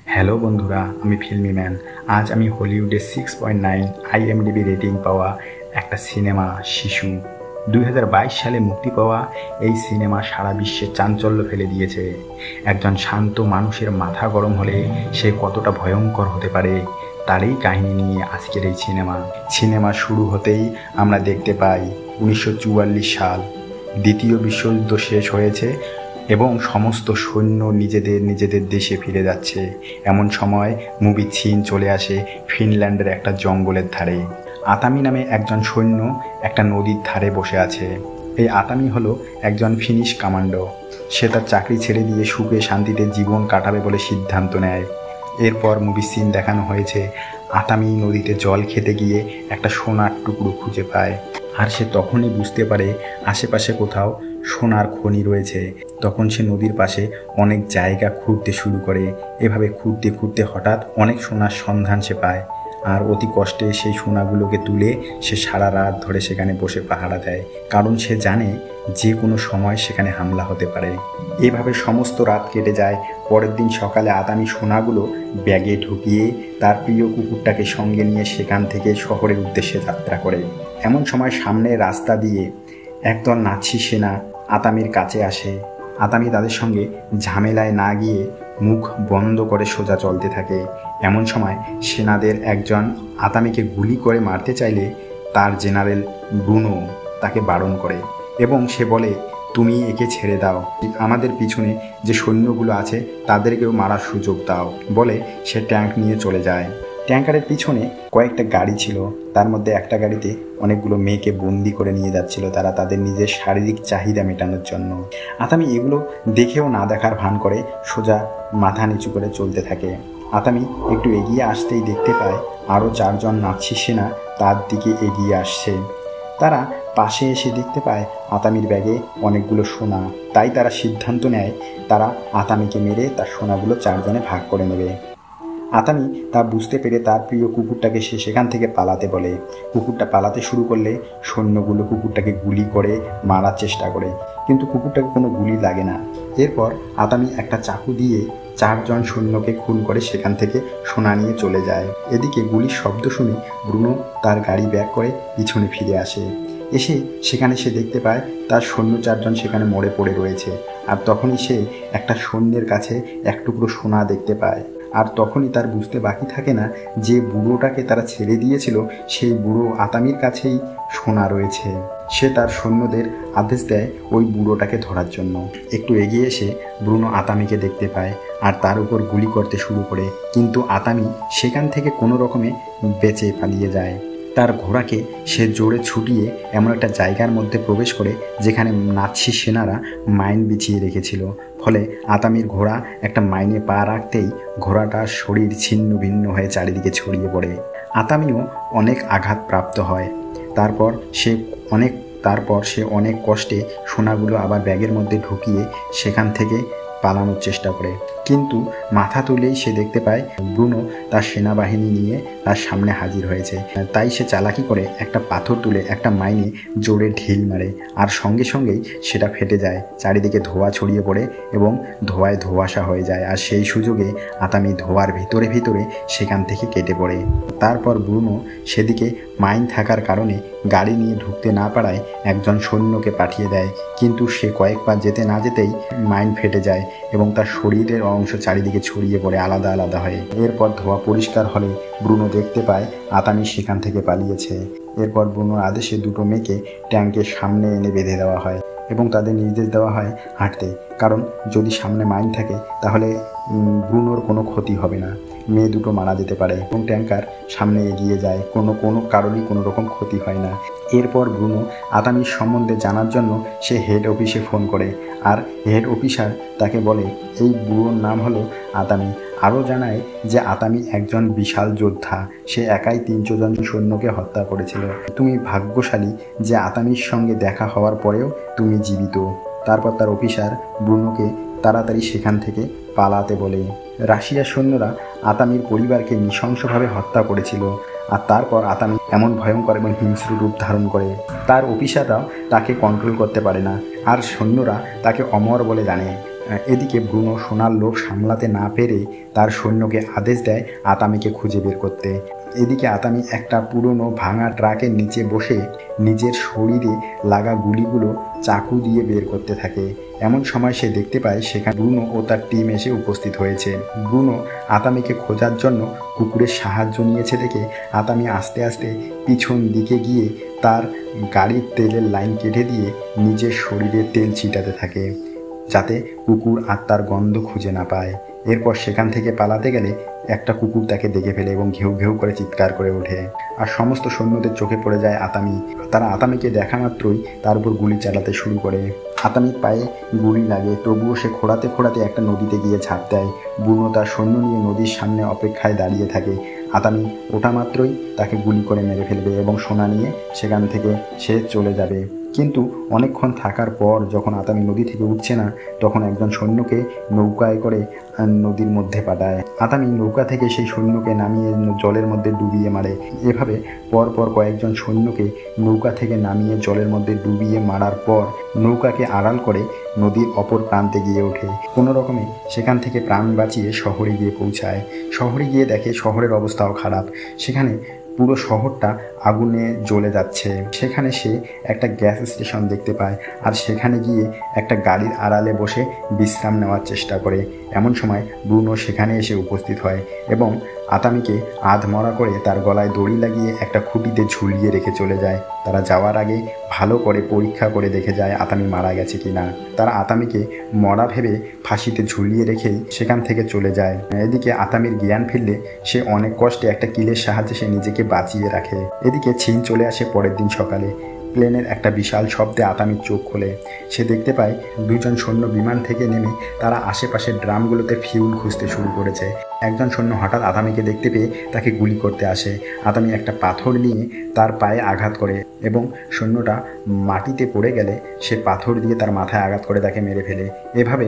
Hello বন্ধুরা, আমি filmi man. আজ আমি হলিউডের 6.9 IMDb রেটিং পাওয়া একটা সিনেমা শিশু 2022 সালে মুক্তি পাওয়া এই সিনেমা সারা বিশ্বে চাঞ্চল্য ফেলে দিয়েছে। একজন শান্ত মানুষের মাথা গরম হলে সে কতটা ভয়ঙ্কর হতে পারে তারই কাহিনী নিয়ে আজকের এই সিনেমা শুরু হতেই আমরা দেখতে পাই 1944 সাল। দ্বিতীয় বিশ্বযুদ্ধ শেষ হয়েছে এবং সমস্ত সৈন্য নিজেদের দেশে ফিরে যাচ্ছে। এমন সময় মুভি সিন চলে আসে ফিনল্যান্ডের একটা জঙ্গলের ধারে। আতামি নামে একজন সৈন্য একটা নদীর ধারে বসে আছে। এই আতামি হলো একজন ফিনিশ কমান্ডো। সে তার চাকরি ছেড়ে দিয়ে সুখে শান্তিতে জীবন কাটাবে বলে সিদ্ধান্ত নেয়। এরপর মুভি সিন দেখানো হয়েছে আতামি নদীতে জল খেতে গিয়ে একটা সোনার টুকরো খুঁজে পায়, আর সে তখনই বুঝতে পারে আশেপাশে কোথাও সোনার খনি রয়েছে। তখন সে নদীর পাশে অনেক জায়গা খুঁড়তে শুরু করে। এভাবে খুঁড়তে খুঁড়তে হঠাৎ অনেক সোনার সন্ধান সে পায়, আর অতি কষ্টে সেই সোনাগুলোকে তুলে সে সারা রাত ধরে সেখানে বসে পাহারা দেয়, কারণ সে জানে যে কোনো সময় সেখানে হামলা হতে পারে। এভাবে সমস্ত রাত কেটে যায়। পরের দিন সকালে আতামি সোনাগুলো ব্যাগে ঢুকিয়ে তার প্রিয় কুকুরটাকে সঙ্গে নিয়ে সেখান থেকে শহরের উদ্দেশ্যে যাত্রা করে। এমন সময় সামনে রাস্তা দিয়ে একদল নাৎসি সেনা আতামির কাছে আসে। আতামি তাদের সঙ্গে ঝামেলায় না গিয়ে মুখ বন্ধ করে সোজা চলতে থাকে। এমন সময় সেনাদের একজন আতামিকে গুলি করে মারতে চাইলে তার জেনারেল ব্রুনো তাকে বারণ করে এবং সে বলে, তুমি একে ছেড়ে দাও, আমাদের পিছনে যে সৈন্যগুলো আছে তাদেরকেও মারার সুযোগ দাও। বলে সে ট্যাঙ্ক নিয়ে চলে যায়। ট্যাঙ্কারের পিছনে কয়েকটা গাড়ি ছিল, তার মধ্যে একটা গাড়িতে অনেকগুলো মেয়েকে বন্দি করে নিয়ে যাচ্ছিল তারা তাদের নিজের শারীরিক চাহিদা মেটানোর জন্য। আতামি এগুলো দেখেও না দেখার ভান করে সোজা মাথা নিচু করে চলতে থাকে। আতামি একটু এগিয়ে আসতেই দেখতে পায় আরও 4 জন নাৎসি সেনা তার দিকে এগিয়ে আসছে। তারা পাশে এসে দেখতে পায় আতামির ব্যাগে অনেকগুলো সোনা। তাই তারা সিদ্ধান্ত নেয় তারা আতামিকে মেরে তার সোনাগুলো 4 জনে ভাগ করে নেবে। আতামি তা বুঝতে পেরে তার প্রিয় কুকুরটাকে সে সেখান থেকে পালাতে বলে। কুকুরটা পালাতে শুরু করলে সৈন্যগুলো কুকুরটাকে গুলি করে মারার চেষ্টা করে, কিন্তু কুকুরটাকে কোনো গুলি লাগে না। এরপর আতামি একটা চাকু দিয়ে 4 জন সৈন্যকে খুন করে সেখান থেকে সোনা নিয়ে চলে যায়। এদিকে গুলির শব্দ শুনে ব্রুনো তার গাড়ি ব্যাক করে পিছনে ফিরে আসে। এসে সেখানে সে দেখতে পায় তার সৈন্য 4 জন সেখানে মরে পড়ে রয়েছে। আর তখনই সে একটা সৈন্যের কাছে এক টুকরো সোনা দেখতে পায়। আর তখনই তার বুঝতে বাকি থাকে না যে বুড়োটাকে তারা ছেড়ে দিয়েছিল সেই বুড়ো আতামির কাছেই সোনা রয়েছে। সে তার সৈন্যদের আদেশ দেয় ওই বুড়োটাকে ধরার জন্য। একটু এগিয়ে এসে ব্রুনো আতামিকে দেখতে পায় আর তার উপর গুলি করতে শুরু করে, কিন্তু আতামি সেখান থেকে কোনো রকমে বেঁচে পালিয়ে যায়। তার ঘোড়াকে সে জোরে ছুটিয়ে এমন একটা জায়গার মধ্যে প্রবেশ করে যেখানে নাৎসি সেনারা মাইন বিছিয়ে রেখেছিল। ফলে আতামির ঘোড়া একটা মাইনে পা রাখতেই ঘোড়াটার শরীর ছিন্ন ভিন্ন হয়ে চারিদিকে ছড়িয়ে পড়ে। আতামিও অনেক আঘাতপ্রাপ্ত হয়। তারপর সে অনেক কষ্টে সোনাগুলো আবার ব্যাগের মধ্যে ঢুকিয়ে সেখান থেকে পালানোর চেষ্টা করে, কিন্তু মাথা তুলেই সে দেখতে পায় ব্রুনো তার সেনাবাহিনী নিয়ে তার সামনে হাজির হয়েছে। তাই সে চালাকি করে একটা পাথর তুলে একটা মাইনে জোরে ঢিল মারে, আর সঙ্গে সঙ্গেই সেটা ফেটে যায়। চারিদিকে ধোঁয়া ছড়িয়ে পড়ে এবং ধোঁয়ায় ধোঁয়াশা হয়ে যায়। আর সেই সুযোগে আতামি ধোঁয়ার ভিতরে সেখান থেকে কেটে পড়ে। তারপর ব্রুনো সেদিকে মাইন থাকার কারণে গাড়ি নিয়ে ঢুকতে না পারায় একজন সৈন্যকে পাঠিয়ে দেয়, কিন্তু সে কয়েকবার যেতে না যেতেই মাইন ফেটে যায় এবং তার শরীরের অংশ চারিদিকে ছড়িয়ে পড়ে আলাদা আলাদা হয়ে। এরপর ধোঁয়া পরিষ্কার হলে ব্রুনো দেখতে পায় আতামি সেখান থেকে পালিয়েছে। এরপর ব্রুনোর আদেশে 2টো মেয়েকে ট্যাঙ্কের সামনে এনে বেঁধে দেওয়া হয় এবং তাদের নির্দেশ দেওয়া হয় হাঁটতে, কারণ যদি সামনে মাইন থাকে তাহলে ব্রুনোর কোনো ক্ষতি হবে না, মেয়ে 2টো মারা যেতে পারে। এবং ট্যাঙ্কার সামনে এগিয়ে যায়, কোনো কারণেই কোনো রকম ক্ষতি হয় না। এরপর ব্রুনো আতামির সম্বন্ধে জানার জন্য সে হেড অফিসে ফোন করে, আর হেড অফিসার তাকে বলে এই বুড়োর নাম হলো আতামি। আরও জানায় যে আতামি একজন বিশাল যোদ্ধা, সে একাই 300 জন সৈন্যকে হত্যা করেছিল। তুমি ভাগ্যশালী যে আতামির সঙ্গে দেখা হওয়ার পরেও তুমি জীবিত। তারপর তার অফিসার ব্রুনোকে তাড়াতাড়ি সেখান থেকে পালাতে বলে। রাশিয়ার সৈন্যরা আতামির পরিবারকে নৃশংসভাবে হত্যা করেছিল, আর তারপর আতামি এমন ভয়ঙ্কর এবং হিংস্র রূপ ধারণ করে তার অফিসাররাও তাকে কন্ট্রোল করতে পারে না, আর সৈন্যরা তাকে অমর বলে জানে। এদিকে ব্রুনো সোনার লোভ সামলাতে না পেরে তার সৈন্যকে আদেশ দেয় আতামিকে খুঁজে বের করতে। এদিকে আতামি একটা পুরনো ভাঙা ট্রাকের নিচে বসে নিজের শরীরে লাগা গুলিগুলো চাকু দিয়ে বের করতে থাকে। এমন সময় সে দেখতে পায় সেখানে ব্রুনো ও তার টিম এসে উপস্থিত হয়েছে। ব্রুনো আতামিকে খোঁজার জন্য কুকুরের সাহায্য নিয়েছে দেখে আতামি আস্তে আস্তে পিছন দিকে গিয়ে তার গাড়ির তেলের লাইন কেটে দিয়ে নিজের শরীরে তেল ছিটাতে থাকে, যাতে কুকুর আর তার গন্ধ খুঁজে না পায়। এরপর সেখান থেকে পালাতে গেলে একটা কুকুর তাকে দেখে ফেলে এবং ঘেউ ঘেউ করে চিৎকার করে ওঠে। আর সমস্ত সৈন্যদের চোখে পড়ে যায় আতামি। তারা আতামিকে দেখা মাত্রই তার উপর গুলি চালাতে শুরু করে। আতামির পায়ে গুলি লাগে, তবুও সে খোঁড়াতে খোঁড়াতে একটা নদীতে গিয়ে ঝাঁপ দেয়। ব্রুনো তার সৈন্য নিয়ে নদীর সামনে অপেক্ষায় দাঁড়িয়ে থাকে। আতামি ওঠা মাত্রই তাকে গুলি করে মেরে ফেলবে এবং সোনা নিয়ে সেখান থেকে সে চলে যাবে। কিন্তু অনেকক্ষণ থাকার পর যখন আতামি নদী থেকে উঠছে না, তখন একজন সৈন্যকে নৌকায় করে নদীর মধ্যে পাঠায়। আতামি নৌকা থেকে সেই সৈন্যকে নামিয়ে জলের মধ্যে ডুবিয়ে মারে। এভাবে পরপর কয়েকজন সৈন্যকে নৌকা থেকে নামিয়ে জলের মধ্যে ডুবিয়ে মারার পর নৌকাকে আড়াল করে নদীর অপর প্রান্তে গিয়ে ওঠে। কোনো রকমে সেখান থেকে প্রাণ বাঁচিয়ে শহরে গিয়ে পৌঁছায়। শহরে গিয়ে দেখে শহরের অবস্থাও খারাপ। সেখানে পুরো শহরটা আগুনে জ্বলে যাচ্ছে। সেখানে সে একটা গ্যাস স্টেশন দেখতে পায় আর সেখানে গিয়ে একটা গাড়ির আড়ালে বসে বিশ্রাম নেওয়ার চেষ্টা করে। এমন সময় ব্রুনো সেখানে এসে উপস্থিত হয় এবং আতামিকে আধমরা করে তার গলায় দড়ি লাগিয়ে একটা খুঁটিতে ঝুলিয়ে রেখে চলে যায়। তারা যাওয়ার আগে ভালো করে পরীক্ষা করে দেখে যায় আতামি মারা গেছে কিনা। তারা আতামিকে মরা ভেবে ফাঁসিতে ঝুলিয়ে রেখেই সেখান থেকে চলে যায়। এদিকে আতামির জ্ঞান ফিরলে সে অনেক কষ্টে একটা কিলের সাহায্যে সে নিজেকে বাঁচিয়ে রাখে। এদিকে ছিন চলে আসে পরের দিন সকালে। প্লেনের একটা বিশাল শব্দে আতামির চোখ খোলে। সে দেখতে পায় দুজন সৈন্য বিমান থেকে নেমে তারা আশেপাশের ড্রামগুলোতে ফিউল খুঁজতে শুরু করেছে। একজন সৈন্য হঠাৎ আতামিকে দেখতে পেয়ে তাকে গুলি করতে আসে। আতামি একটা পাথর নিয়ে তার পায়ে আঘাত করে এবং সৈন্যটা মাটিতে পড়ে গেলে সে পাথর দিয়ে তার মাথায় আঘাত করে তাকে মেরে ফেলে। এভাবে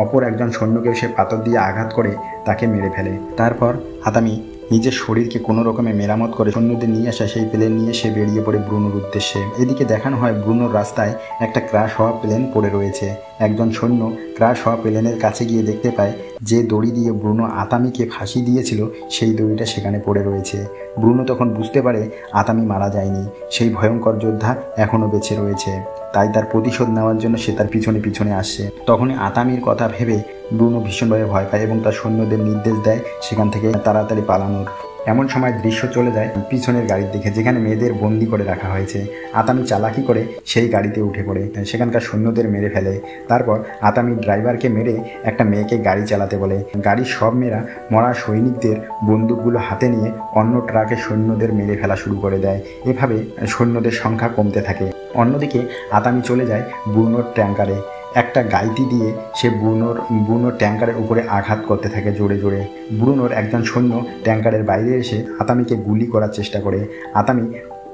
অপর একজন সৈন্যকেও সে পাথর দিয়ে আঘাত করে তাকে মেরে ফেলে। তারপর আতামি নিজের শরীরকে কোনো রকমে মেরামত করে সৈন্যদের নিয়ে আসা সেই প্লেন নিয়ে সে বেরিয়ে পড়ে ব্রুনোর উদ্দেশ্যে। এদিকে দেখানো হয় ব্রুনোর রাস্তায় একটা ক্র্যাশ হওয়া প্লেন পড়ে রয়েছে। একজন সৈন্য ক্র্যাশ হওয়া প্লেনের কাছে গিয়ে দেখতে পায় যে দড়ি দিয়ে ব্রুনো আতামিকে ফাঁসি দিয়েছিল সেই দড়িটা সেখানে পড়ে রয়েছে। ব্রুনো তখন বুঝতে পারে আতামি মারা যায়নি, সেই ভয়ঙ্কর যোদ্ধা এখনও বেঁচে রয়েছে। তাই তার প্রতিশোধ নেওয়ার জন্য সে তার পিছনে পিছনে আসছে। তখনই আতামির কথা ভেবে ব্রুনো ভীষণভাবে ভয় পায় এবং তার সৈন্যদের নির্দেশ দেয় সেখান থেকে তাড়াতাড়ি পালানোর। এমন সময় দৃশ্য চলে যায় পিছনের গাড়ির দিকে, যেখানে মেয়েদের বন্দি করে রাখা হয়েছে। আতামি চালাকি করে সেই গাড়িতে উঠে পড়ে সেখানকার সৈন্যদের মেরে ফেলে। তারপর আতামি ড্রাইভারকে মেরে একটা মেয়েকে গাড়ি চালাতে বলে। গাড়ির সব মেয়েরা মরা সৈনিকদের বন্দুকগুলো হাতে নিয়ে অন্য ট্রাকের সৈন্যদের মেরে ফেলা শুরু করে দেয়। এভাবে সৈন্যদের সংখ্যা কমতে থাকে। অন্যদিকে আতামি চলে যায় ব্রুনোর ট্যাঙ্কারে। একটা গাইতি দিয়ে সে ব্রুনোর ট্যাঙ্কারের উপরে আঘাত করতে থাকে জোরে জোরে। ব্রুনোর একজন সৈন্য ট্যাঙ্কারের বাইরে এসে আতামিকে গুলি করার চেষ্টা করে। আতামি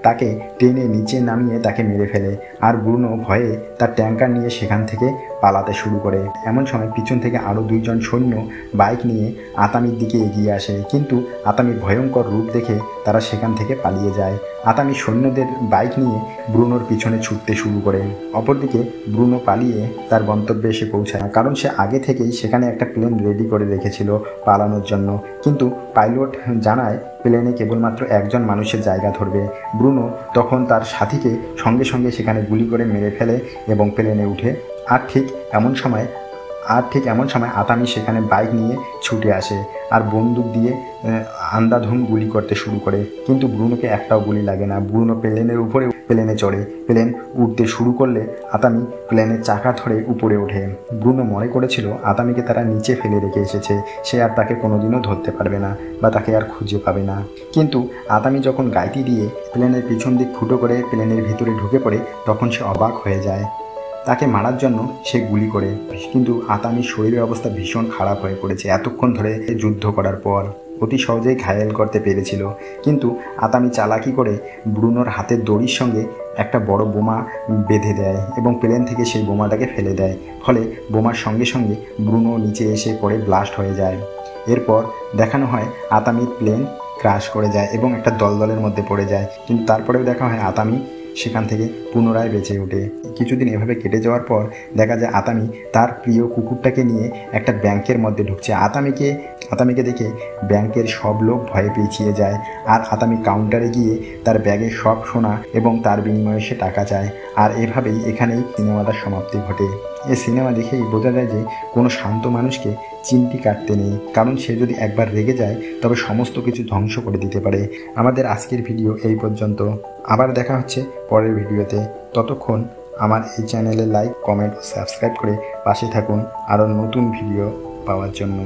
তাকে টেনে নিচে নামিয়ে তাকে মেরে ফেলে আর ব্রুনো ভয়ে তার ট্যাঙ্কার নিয়ে সেখান থেকে পালাতে শুরু করে। এমন সময় পিছন থেকে আরও দুইজন সৈন্য বাইক নিয়ে আতামির দিকে এগিয়ে আসে, কিন্তু আতামির ভয়ঙ্কর রূপ দেখে তারা সেখান থেকে পালিয়ে যায়। আতামি সৈন্যদের বাইক নিয়ে ব্রুনোর পিছনে ছুটতে শুরু করে। অপরদিকে ব্রুনো পালিয়ে তার গন্তব্যে এসে পৌঁছায়, কারণ সে আগে থেকেই সেখানে একটা প্লেন রেডি করে রেখেছিল পালানোর জন্য। কিন্তু পাইলট জানায় প্লেনে কেবলমাত্র একজন মানুষের জায়গা ধরবে। ব্রুনো তখন তার সাথীকে সঙ্গে সঙ্গে সেখানে গুলি করে মেরে ফেলে এবং প্লেনে উঠে। আর ঠিক এমন সময় আতামি সেখানে বাইক নিয়ে ছুটে আসে আর বন্দুক দিয়ে আন্ধাধুন গুলি করতে শুরু করে, কিন্তু ব্রুনোকে একটাও গুলি লাগে না। ব্রুনো প্লেনের উপরে প্লেনে চড়ে। প্লেন উঠতে শুরু করলে আতামি প্লেনের চাকা ধরে উপরে ওঠে। ব্রুনো মনে করেছিল আতামিকে তারা নিচে ফেলে রেখে এসেছে, সে আর তাকে কোনোদিনও ধরতে পারবে না বা তাকে আর খুঁজে পাবে না। কিন্তু আতামি যখন গাইতি দিয়ে প্লেনের পিছন দিক ফুটো করে প্লেনের ভিতরে ঢুকে পড়ে, তখন সে অবাক হয়ে যায়। তাকে মারার জন্য সে গুলি করে, কিন্তু আতামির শরীরের অবস্থা ভীষণ খারাপ হয়ে পড়েছে। এতক্ষণ ধরে যুদ্ধ করার পর অতি সহজেই ঘায়েল করতে পেরেছিল, কিন্তু আতামি চালাকি করে ব্রুনোর হাতের দড়ির সঙ্গে একটা বড় বোমা বেঁধে দেয় এবং প্লেন থেকে সেই বোমাটাকে ফেলে দেয়। ফলে বোমার সঙ্গে সঙ্গে ব্রুনো নিচে এসে পড়ে ব্লাস্ট হয়ে যায়। এরপর দেখানো হয় আতামির প্লেন ক্র্যাশ করে যায় এবং একটা দলদলের মধ্যে পড়ে যায়, কিন্তু তারপরেও দেখা হয় আতামি সেখান থেকে পুনরায় বেঁচে ওঠে। কিছুদিন এভাবে কেটে যাওয়ার পর দেখা যায় আতামি তার প্রিয় কুকুরটাকে নিয়ে একটা ব্যাংকের মধ্যে ঢুকছে। আতামিকে দেখে ব্যাংকের সব লোক ভয়ে পিছিয়ে যায়, আর আতামি কাউন্টারে গিয়ে তার ব্যাগে সব সোনা এবং তার বিনিময়ে সে টাকা চায়। আর এভাবেই এখানেই সিনেমাটার সমাপ্তি ঘটে। এই সিনেমা দেখেই বোঝা যায় যে কোনো শান্ত মানুষকে চিমটি কাটতে নেই, কারণ সে যদি একবার রেগে যায় তবে সমস্ত কিছু ধ্বংস করে দিতে পারে। আমাদের আজকের ভিডিও এই পর্যন্ত, আবার দেখা হচ্ছে পরের ভিডিওতে। ততক্ষণ আমার এই চ্যানেলে লাইক, কমেন্ট ও সাবস্ক্রাইব করে পাশে থাকুন আরও নতুন ভিডিও পাওয়ার জন্য।